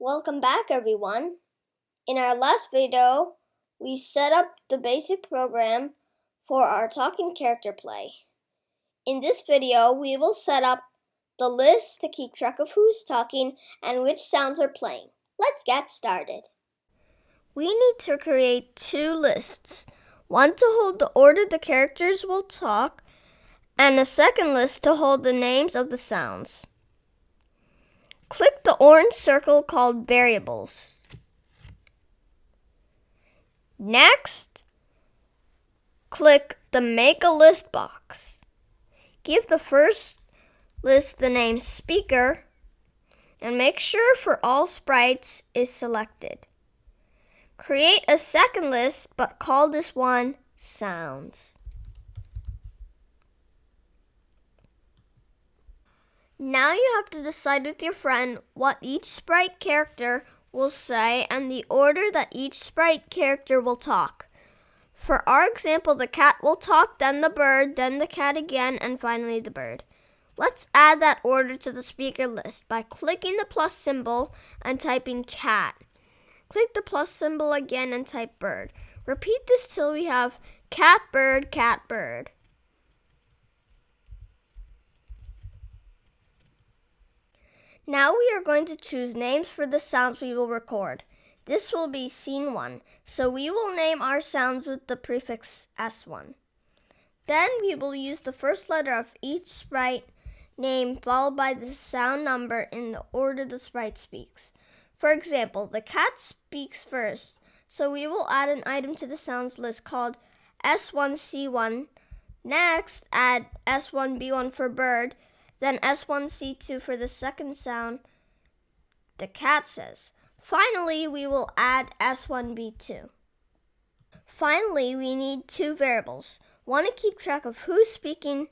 Welcome back, everyone. In our last video, we set up the basic program for our talking character play. In this video, we will set up the list to keep track of who's talking and which sounds are playing. Let's get started. We need to create two lists, one to hold the order the characters will talk, and a second list to hold the names of the sounds. Click the orange circle called Variables. Next, click the Make a List box. Give the first list the name Speaker and make sure For All Sprites is selected. Create a second list, but call this one Sounds. Now you have to decide with your friend what each sprite character will say and the order that each sprite character will talk. For our example, the cat will talk, then the bird, then the cat again, and finally the bird. Let's add that order to the speaker list by clicking the plus symbol and typing cat. Click the plus symbol again and type bird. Repeat this till we have cat, bird, cat, bird. Now we are going to choose names for the sounds we will record. This will be scene 1, so we will name our sounds with the prefix S1. Then we will use the first letter of each sprite name followed by the sound number in the order the sprite speaks. For example, the cat speaks first, so we will add an item to the sounds list called S1C1. Next, add S1B1 for bird, then S1C2 for the second sound the cat says. Finally, we will add S1B2. Finally, we need two variables. Want to keep track of who's speaking?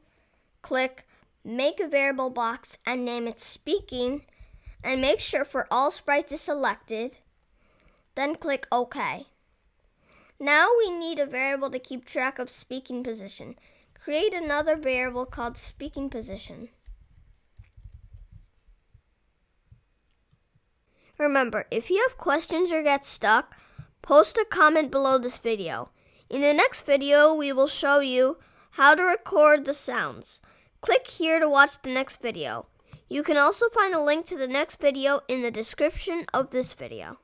Click Make a Variable box and name it Speaking, and make sure For All Sprites is selected. Then click OK. Now we need a variable to keep track of speaking position. Create another variable called Speaking Position. Remember, if you have questions or get stuck, post a comment below this video. In the next video, we will show you how to record the sounds. Click here to watch the next video. You can also find a link to the next video in the description of this video.